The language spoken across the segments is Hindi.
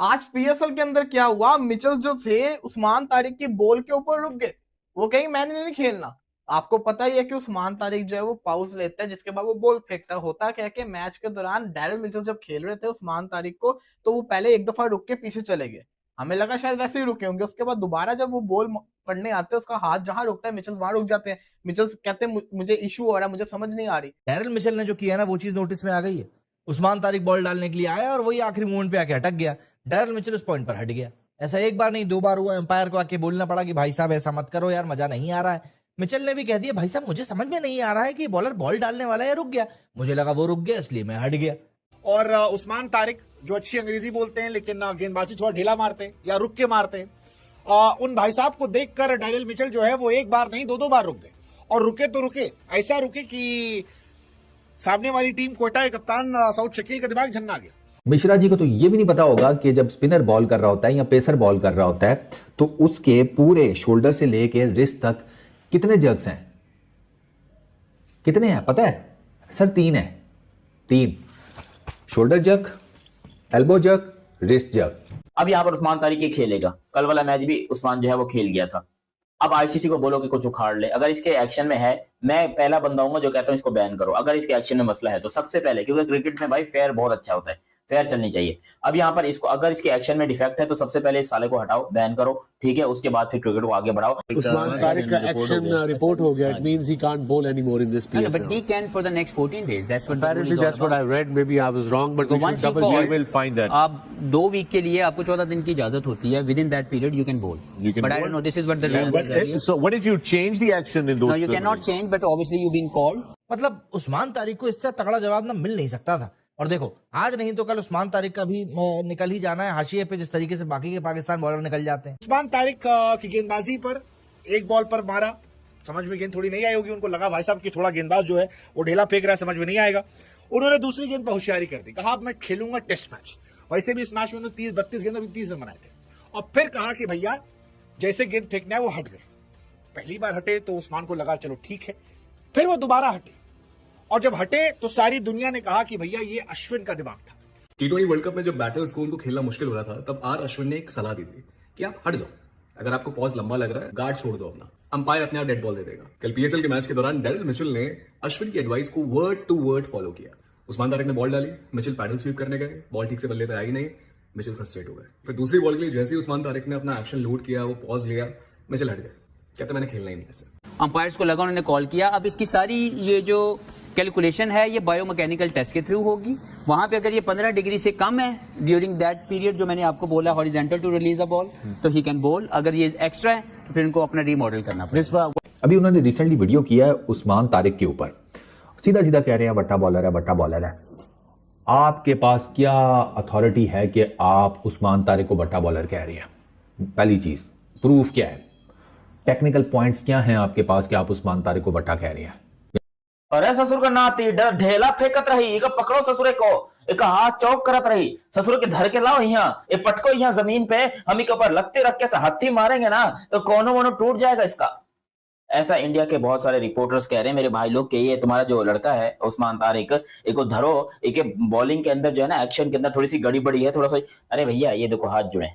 आज पीएसएल के अंदर क्या हुआ, मिचेल जो थे उस्मान तारिक की बॉल के ऊपर रुक गए। वो कहेंगे मैंने नहीं खेलना। आपको पता ही है कि उस्मान तारिक जो है वो पाउस लेता है, जिसके बाद वो बॉल फेंकता है। होता क्या कि मैच के दौरान डैरेल मिचेल जब खेल रहे थे उस्मान तारिक को, तो वो पहले एक दफा रुक के पीछे चले गए। हमें लगा शायद वैसे ही रुके होंगे। उसके बाद दोबारा जब वो बॉल पढ़ने आते हैं, उसका हाथ जहां रुकता है मिचेल वहां रुक जाते हैं। मिचेल कहते हैं मुझे इशू हो रहा है, मुझे समझ नहीं आ रही। डैरेल मिचेल ने जो किया ना वो चीज नोटिस में आ गई है। उस्मान तारिक बॉल डालने के लिए आया और वही आखिरी मोमेंट पे आके अटक गया। डैरेल मिचेल उस पॉइंट पर हट गया। ऐसा एक बार नहीं 2 बार हुआ। एम्पायर को आके बोलना पड़ा कि भाई साहब ऐसा मत करो यार, मजा नहीं आ रहा है। मिचेल ने भी कह दिया भाई साहब मुझे समझ में नहीं आ रहा है कि बॉलर बॉल डालने वाला है, रुक गया। मुझे लगा वो रुक गया इसलिए मैं हट गया। और उस्मान तारिक जो अच्छी अंग्रेजी बोलते हैं लेकिन गेंदबाजी थोड़ा ढीला मारते हैं या रुक के मारते हैं, उन भाई साहब को देखकर डैरेल मिचेल जो है वो एक बार नहीं 2-2 बार रुक गए। और रुके तो रुके, ऐसा रुके कि सामने वाली टीम कोटा के कप्तान सऊद शकील का दिमाग झन्ना गया। मिश्रा जी को तो ये भी नहीं पता होगा कि जब स्पिनर बॉल कर रहा होता है या पेसर बॉल कर रहा होता है तो उसके पूरे शोल्डर से लेके रिस्ट तक कितने जर्क्स हैं। कितने हैं पता है सर? 3 है। 3 shoulder jerk, elbow jerk, wrist jerk. अब यहाँ पर उस्मान तारिक खेलेगा। कल वाला मैच भी उस्मान जो है वो खेल गया था। अब आईसीसी को बोलो कि कुछ उखाड़ ले। अगर इसके एक्शन में है, मैं पहला बंदा हूँ जो कहता हूँ इसको बैन करो अगर इसके एक्शन में मसला है तो, सबसे पहले। क्योंकि क्रिकेट में भाई फेयर बहुत अच्छा होता है, फेयर चलनी चाहिए। अब यहाँ पर इसको अगर इसके एक्शन में डिफेक्ट है तो सबसे पहले इस साले को हटाओ, बैन करो, ठीक है। उसके बाद फिर क्रिकेट को आगे बढ़ाओ। उस्मान तारिक का एक्शन रिपोर्ट हो गया. It means he can't bowl anymore in this PSL. No, but he can for the next 14 days. That's what Apparently that's what I read. Maybe I was wrong, but we should double check. will find that. आप 2 वीक के लिए आपको 14 दिन की इजाजत होती है. Within that period you can bowl. You can but bowl. I don't know. This is what the rules are. So what if you change the action in those? No, you cannot change. But obviously you've been called. मतलब उस्मान तारिक को इससे तगड़ा जवाब ना मिल नहीं सकता था। और देखो आज नहीं तो कल उस्मान तारिक का भी निकल ही जाना है हाशिए पे, जिस तरीके से बाकी के पाकिस्तान बॉलर निकल जाते हैं। उस्मान तारिक की गेंदबाजी पर एक बॉल पर मारा, समझ में गेंद थोड़ी नहीं आई होगी। उनको लगा भाई साहब कि थोड़ा गेंदबाज जो है वो ढेला फेंक रहा है, समझ में नहीं आएगा। उन्होंने दूसरी गेंद पर होशियारी कर दी, कहा अब मैं खेलूंगा टेस्ट मैच। वैसे भी इस मैच में उन्होंने 32 गेंदों में 30 रन बनाए थे। और फिर कहा कि भैया जैसे गेंद फेंकना है वो हट गए। पहली बार हटे तो उस्मान को लगा चलो ठीक है, फिर वो दोबारा हटे। और जब हटे तो सारी दुनिया ने कहा कि भैया ये अश्विन का दिमाग था। T20 वर्ल्ड कप में जब बैटर्स को उनको खेलना मुश्किल हो रहा था तब आर अश्विन ने एक सलाह दी थी कि आप हट जाओ, अगर आपको पॉज लंबा लग रहा है गार्ड छोड़ दो अपना, अंपायर अपने आप डेड बॉल दे देगा। कल पीएसएल के मैच के दौरान डैरेल मिचेल ने अश्विन की एडवाइस को वर्ड टू वर्ड फॉलो किया। उस्मान तारिक ने बॉल डाली, मिचेल पैडल स्वीप करने गए, बॉल ठीक से बल्ले पे आई नहीं, मिचेल फ्रस्ट्रेट हो गए। फिर दूसरी बॉल के लिए जैसे ही उस्मान तारिक ने अपना एक्शन लोड किया, वो पॉज लिया, मिचेल हट गए, कहते मैंने खेलना ही नहीं ऐसे। अंपायर्स को लगा, उन्होंने कॉल किया। अब इसकी सारी ये जो कैलकुलेशन है ये बायोमैकेनिकल टेस्ट के थ्रू होगी। वहां पे अगर ये 15 डिग्री से कम है ड्यूरिंग दैट पीरियड जो मैंने आपको बोला horizontal to release a ball, तो ही कैन बोल। अगर ये एक्स्ट्रा है तो फिर इनको अपना रीमॉडल करना पड़ेगा। अभी उन्होंने रिसेंटली वीडियो किया है उस्मान तारिक के ऊपर, सीधा सीधा कह रहे हैं बट्टा बॉलर है, बट्टा बॉलर है। आपके पास क्या अथॉरिटी है कि आप उस्मान तारिक को बट्टा बॉलर कह रही हैं? पहली चीज, प्रूफ क्या है, टेक्निकल पॉइंट्स क्या हैं आपके पास कि आप उस्मान तारिक को बट्टा कह रही हैं? अरे ससुर का नाती ढेला फेंकत रही, एक पकड़ो ससुरे को, एक हाथ चौक करत रही, ससुर के धर के लाओ यहाँ, ये पटको यहाँ जमीन पे, हम के ऊपर लगते रख के हत्थी मारेंगे ना तो कोनो वोनो टूट जाएगा इसका। ऐसा इंडिया के बहुत सारे रिपोर्टर्स कह रहे हैं मेरे भाई लोग कि ये तुम्हारा जो लड़का है उस्मान तारिक, एक को धरो, एक बॉलिंग के अंदर जो है ना एक्शन के अंदर थोड़ी सी गड़ी बड़ी है, थोड़ा सा। अरे भैया ये देखो हाथ जुड़े।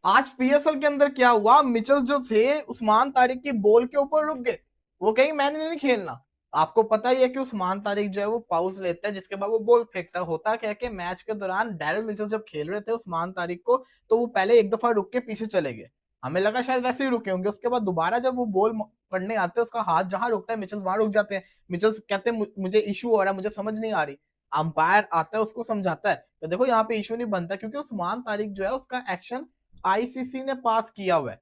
आज पीएसएल के अंदर क्या हुआ, मिचेल जो थे उस्मान तारिक की बॉल के ऊपर रुक गए। वो कहेंगे मैंने नहीं खेलना। आपको पता ही है कि उस्मान तारिक जो है वो पाउस लेता है, जिसके बाद वो बॉल फेंकता है। होता क्या है कि मैच के दौरान डैरेल मिचेल जब खेल रहे थे उस्मान तारिक को, तो वो पहले एक दफा रुक के पीछे चले गए। हमें लगा शायद वैसे ही रुके होंगे। उसके बाद दोबारा जब वो बॉल पढ़ने आते हैं, उसका हाथ जहां रुकता है मिचेल वहां रुक जाते हैं। मिचेल कहते हैं मुझे इशू हो रहा है, मुझे समझ नहीं आ रही। अंपायर आता है, उसको समझाता है तो देखो यहाँ पे इशू नहीं बनता, क्योंकि उस्मान तारिक जो है उसका एक्शन आईसीसी ने पास किया हुआ है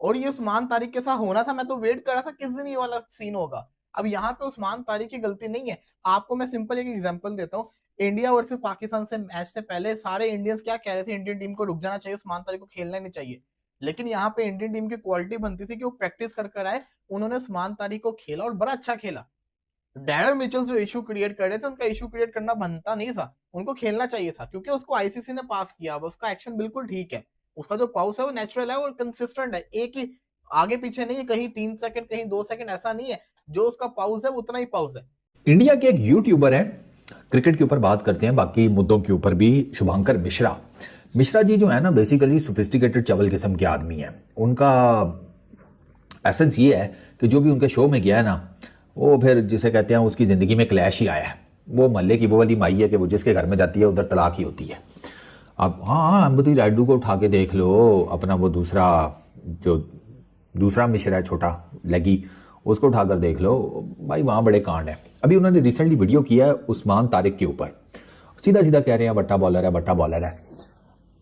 और ये उस्मान तारिक के साथ होना था। मैं तो वेट कर रहा था किस दिन ये वाला सीन होगा। अब यहाँ पे उस्मान तारिक की गलती नहीं है। आपको मैं सिंपल एक एग्जांपल देता हूँ। इंडिया वर्सेस पाकिस्तान से मैच से पहले सारे इंडियंस क्या कह रहे थे, इंडियन टीम को रुक जाना चाहिए, उस्मान तारिक को खेलना नहीं चाहिए। लेकिन यहाँ पे इंडियन टीम की क्वालिटी बनती थी कि वो प्रैक्टिस कर कर आए। उन्होंने उस्मान तारिक को खेला और बड़ा अच्छा खेला। डैरेल मिचेल जो इशू क्रिएट कर रहे थे, उनका इशू क्रिएट करना बनता नहीं था, उनको खेलना चाहिए था, क्योंकि उसको आईसीसी ने पास किया। उसका एक्शन बिल्कुल ठीक है, उसका जो पाउस है वो नेचुरल है और कंसिस्टेंट है, एक ही आगे पीछे नहीं है, कहीं 3 सेकंड कहीं 2 सेकंड ऐसा नहीं है। जो उसका पाउस है उतना ही पाउस है। इंडिया के एक यूट्यूबर है, क्रिकेट के ऊपर बात करते हैं, बाकी मुद्दों के ऊपर भी, शुभांकर मिश्रा। मिश्रा जी जो है ना बेसिकली सोफिस्टिकेटेड चवल किस्म के आदमी है। उनका एसेंस ये है कि जो भी उनके शो में गया है ना, वो फिर जिसे कहते हैं उसकी ज़िंदगी में क्लैश ही आया है। वो मोहल्ले की वो वाली माई है कि वो जिसके घर में जाती है उधर तलाक ही होती है। अब हाँ अहमदी रायडू को उठा के देख लो, अपना वो दूसरा मिश्रा है छोटा लगी, उसको उठाकर देख लो भाई, वहाँ बड़े कांड है। अभी उन्होंने रिसेंटली वीडियो किया है उस्मान तारिक के ऊपर, सीधा सीधा कह रहे हैं बट्टा बॉलर है, बट्टा बॉलर है।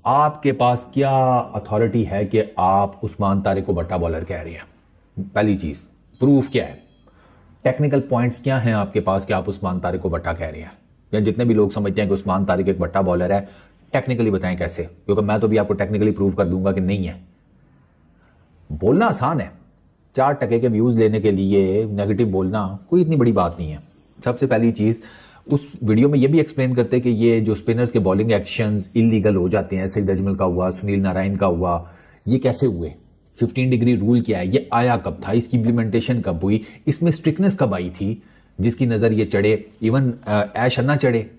आपके पास क्या अथॉरिटी है कि आप उस्मान तारिक को बट्टा बॉलर कह रहे हैं? पहली चीज, प्रूफ क्या है, टेक्निकल पॉइंट्स क्या हैं आपके पास कि आप उस्मान तारिक को बट्टा कह रहे हैं? या जितने भी लोग समझते हैं कि उस्मान तारिक एक बट्टा बॉलर है, टेक्निकली बताएं कैसे, क्योंकि मैं तो भी आपको टेक्निकली प्रूव कर दूंगा कि नहीं है। बोलना आसान है, 4 टके के व्यूज लेने के लिए नेगेटिव बोलना कोई इतनी बड़ी बात नहीं है। सबसे पहली चीज, उस वीडियो में ये भी एक्सप्लेन करते कि ये जो स्पिनर्स के बॉलिंग एक्शंस इलीगल हो जाते हैं, सईद अजमल का हुआ, सुनील नारायण का हुआ, ये कैसे हुए? 15 डिग्री रूल क्या है, ये आया कब था, इसकी इम्प्लीमेंटेशन कब हुई, इसमें स्ट्रिक्टनेस कब आई थी, जिसकी नज़र ये चढ़े, इवन ऐश अन्ना चढ़े,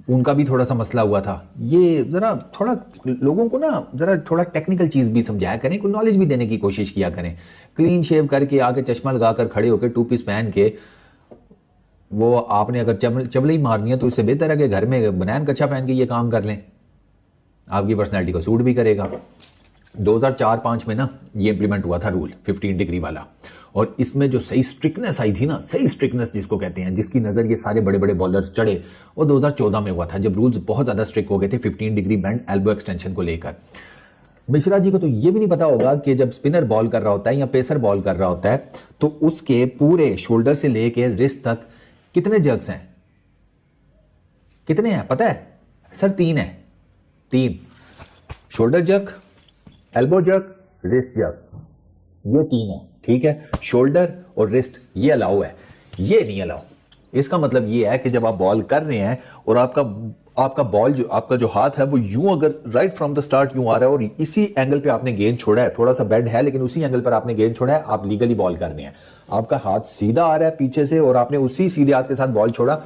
उनका भी थोड़ा सा मसला हुआ था। ये ज़रा थोड़ा लोगों को ना ज़रा थोड़ा टेक्निकल चीज़ भी समझाया करें, कोई नॉलेज भी देने की कोशिश किया करें। क्लीन शेव करके आके चश्मा लगा कर खड़े होकर 2 पीस पहन के, वो आपने अगर चबल ही मारनी है तो उससे बेहतर है कि घर में बनैन कच्छा पहन के ये काम कर लें, आपकी पर्सनैलिटी को सूट भी करेगा। 2004-5 में ना ये इंप्लीमेंट हुआ था रूल 15 डिग्री वाला, और इसमें जो सही स्ट्रिक्टनेस आई थी ना, सही स्ट्रिक्टनेस जिसको कहते हैं, जिसकी नज़र ये सारे बड़े बड़े बॉलर चढ़े, वो 2014 में हुआ था, जब रूल्स बहुत ज़्यादा स्ट्रिक्ट हो गए थे 15 डिग्री बैंड एल्बो एक्सटेंशन को लेकर। मिश्रा जी को तो ये भी नहीं पता होगा कि जब स्पिनर बॉल कर रहा होता है या पेसर बॉल कर रहा होता है तो उसके पूरे शोल्डर से लेके रिस्ट तक कितने जर्क्स हैं? कितने हैं पता है सर? 3 है, 3 shoulder jerk, elbow jerk, wrist jerk, ये 3 है, ठीक है। शोल्डर और रिस्ट ये अलाउ है, ये नहीं अलाउ। इसका मतलब ये है कि जब आप बॉल कर रहे हैं और आपका बॉल जो आपका जो हाथ है वो यूं अगर राइट फ्रॉम द स्टार्ट यूं आ रहा है और इसी एंगल पे आपने गेंद छोड़ा है, थोड़ा सा बेंड है लेकिन उसी एंगल पर आपने गेंद छोड़ा है, आप लीगली बॉल कर रहे हैं। आपका हाथ सीधा आ रहा है पीछे से और आपने उसी सीधे हाथ के साथ बॉल छोड़ा,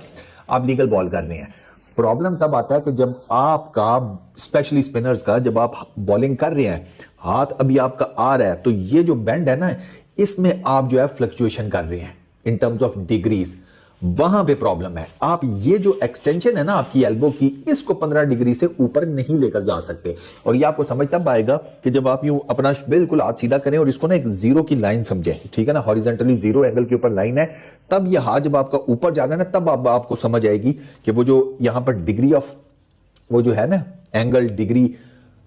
आप लीगल बॉल कर रहे हैं। प्रॉब्लम तब आता है कि जब आपका स्पेशली स्पिनर्स का जब आप बॉलिंग कर रहे हैं, हाथ अभी आपका आ रहा है तो ये जो बेंड है ना, इसमें आप जो है फ्लक्चुएशन कर रहे हैं इन टर्म्स ऑफ डिग्रीज, वहां पे प्रॉब्लम है। आप ये जो एक्सटेंशन है ना आपकी एल्बो की, इसको 15 डिग्री से ऊपर नहीं लेकर जा सकते। और ये आपको समझ तब आएगा कि जब आप यूं अपना बिल्कुल हाथ सीधा करें और इसको ना एक जीरो की लाइन समझें, ठीक है ना, हॉरिजॉन्टली जीरो एंगल के ऊपर लाइन है, तब ये हाथ जब आपका ऊपर जा रहा है ना, तब आपको समझ आएगी कि वो जो यहां पर डिग्री ऑफ वो जो है ना एंगल डिग्री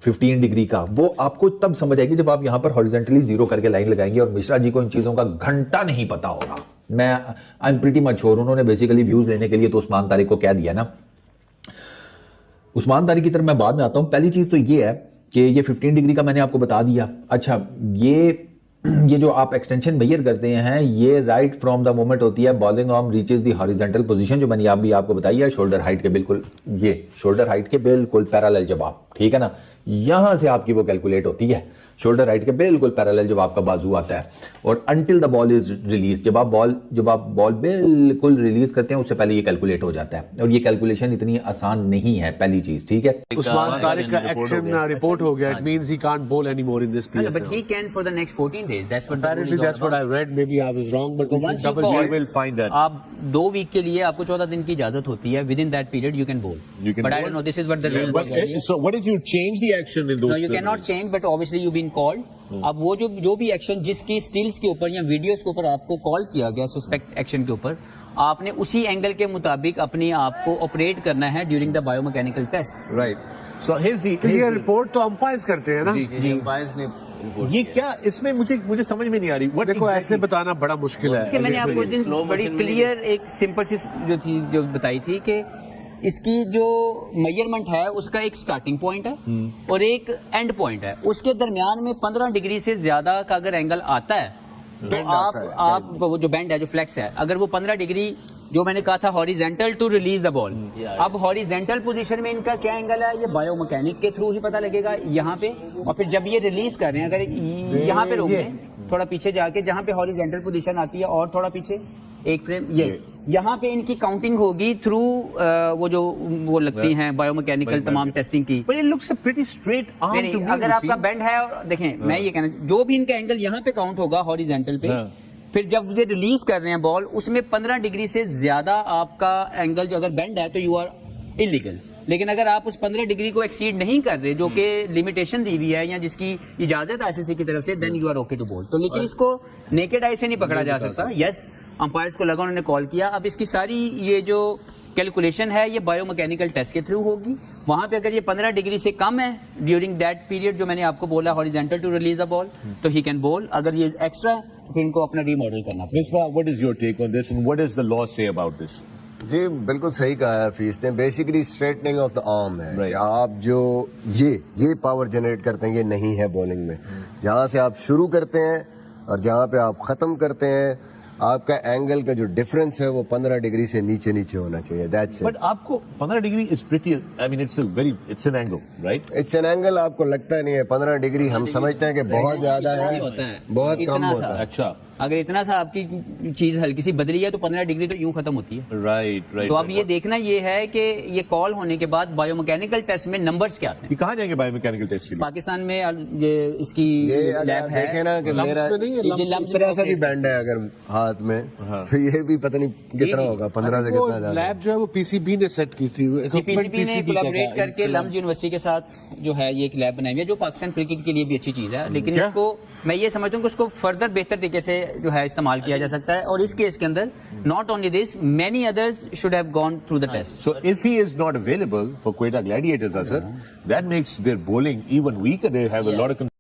15 डिग्री का, वो आपको तब समझ आएगी जब आप यहां पर हॉरिजॉन्टली जीरो करके लाइन लगाएंगे। और मिश्रा जी को इन चीजों का घंटा नहीं पता होगा। I am pretty much sure उन्होंने बेसिकली व्यूज लेने के लिए तो उस्मान तारिक को कह दिया ना। उस्मान तारिक की तरफ मैं बाद में आता हूं। पहली चीज तो ये है कि ये 15 डिग्री का मैंने आपको बता दिया। अच्छा, ये जो आप एक्सटेंशन मेजर करते हैं, ये राइट फ्रॉम द मोमेंट होती है bowling arm reaches the horizontal position, जो मैंने भी आपको बताई है, शोल्डर हाइट के बिल्कुल, ये शोल्डर हाइट के बिल्कुल पैरेलल जब आप, ठीक है ना, यहां से आपकी वो कैलकुलेट होती है, शोल्डर हाइट के बिल्कुल पैरेलल जब आपका बाजू आता है, और until the ball is release, जब आप बॉल बिल्कुल रिलीज करते हैं उससे पहले ये कैलकुलेट हो जाता है। और ये कैलकुलेशन इतनी आसान नहीं है, पहली चीज, ठीक है। उस्मान तारिक का एक्शन रिपोर्ट हो गया, इट मींस ही कांट बोल anymore in this period, but he can for the next 14 days. That's what apparently that's what I read, maybe I was wrong, but once you we will find that. आप 2 वीक के लिए आपको 14 दिन की इजाजत होती है, within that period you can bowl. But I don't know, this is what the rule is. So what if you change the action in those? No, you cannot change, but obviously you've been called. अब वो जो भी एक्शन जिसकी स्टिल्स के ऊपर या वीडियोस के ऊपर आपको कॉल किया गया सस्पेक्ट एक्शन के ऊपर, आपने उसी एंगल के मुताबिक अपने आप को ऑपरेट करना है during the biomechanical test. Right. So ये रिपोर्ट तो अंपायर्स करते हैं ना जी अंपायर्स ने ये क्या इसमें मुझे समझ में नहीं आ रही। देखो ऐसे बताना बड़ा मुश्किल है। मैंने आपको दिन बड़ी क्लियर एक सिंपल सी जो बताई थी कि इसकी जो मेजरमेंट है उसका एक स्टार्टिंग पॉइंट है और एक एंड पॉइंट है, उसके दरमियान में 15 डिग्री से ज्यादा का अगर एंगल आता है तो आप वो जो बैंड है, जो फ्लेक्स है, अगर वो 15 डिग्री, जो मैंने कहा था horizontal to release the ball, अब हॉरिजेंटल पोजीशन में इनका क्या एंगल है ये बायोमैकेनिक के थ्रू ही पता लगेगा यहाँ पे। और फिर जब ये रिलीज कर रहे हैं, अगर यहाँ पे रोक लें, थोड़ा पीछे जाके जहाँ पे हॉरिजेंटल पोजीशन आती है और थोड़ा पीछे एक फ्रेम, ये यहाँ पे इनकी काउंटिंग होगी थ्रू वो लगती हैं बायोमैकेनिकल तमाम टेस्टिंग की। But it looks a pretty straight arm नहीं, to me, अगर आपका बेंड है और देखें मैं ये कहना जो भी इनका एंगल यहाँ पे काउंट होगा हॉरिजेंटल पे, फिर जब ये रिलीज कर रहे हैं बॉल उसमें 15 डिग्री से ज्यादा आपका एंगल जो अगर बेंड है तो यू आर इलीगल। लेकिन अगर आप उस 15 डिग्री को एक्सीड नहीं कर रहे जो कि लिमिटेशन दी हुई है या जिसकी इजाजत आईसीसी की तरफ से, then you are okay to bowl. तो लेकिन इसको नेकेड आई से नहीं पकड़ा जा सकता। यस, अंपायर्स को लगा, उन्होंने कॉल किया। अब इसकी सारी ये जो कैलकुलेशन है ये बायोमैकेनिकल टेस्ट के थ्रू होगी। वहां पे अगर ये 15 डिग्री से कम है ड्यूरिंग दैट पीरियड जो मैंने आपको बोला horizontal to release a ball, तो ही कैन बॉल। अगर ये एक्स्ट्रा तो इनको अपना रीमॉडल करना पड़ेगा। Misbah, what is your take on this and what does the law say about this? जी बिल्कुल सही कहा है फीस ने। Basically straightening of the arm है। Right. आप जो ये पावर जनरेट करते हैं ये नहीं है बॉलिंग में। जहां से आप शुरू करते हैं और जहां पे आप खत्म करते हैं आपका एंगल का जो डिफरेंस है वो 15 डिग्री से नीचे होना चाहिए। That's it. बट आपको 15 degree is pretty, I mean it's an angle, right? It's an angle. आपको लगता नहीं है 15 डिग्री, हम समझते हैं कि बहुत ज्यादा है, बहुत कम होता है। अच्छा, अगर इतना सा आपकी चीज हल्की सी बदली है तो 15 डिग्री तो यूं खत्म होती है। राइट। तो अब ये देखना ये है कि ये कॉल होने के बाद बायोमैकेनिकल टेस्ट में नंबर्स क्या आते हैं। ये कहाँ जाएंगे बायोमैकेनिकल टेस्ट के लिए? पाकिस्तान में ये इसकी लैब है। देखे ना कि मेरा इतना सा भी बैंड है अगर हाथ में, तो ये भी पता नहीं कितना होगा, 15 से कितना ज्यादा। लैब जो है वो पीसीबी ने सेट की थी। पीसीबी ने कोलैबोरेट करके लम्स यूनिवर्सिटी के साथ जो है ये एक लैब बनाई हुई है जो पाकिस्तान क्रिकेट के लिए भी अच्छी चीज है। लेकिन इसको मैं ये समझता हूँ कि उसको फर्दर बेहतर तरीके से जो है इस्तेमाल किया जा सकता है। और इस केस के अंदर not only this, many others should have gone through the test. So if he is not available for Quetta Gladiators, sir, that makes their bowling even weaker. They have a lot of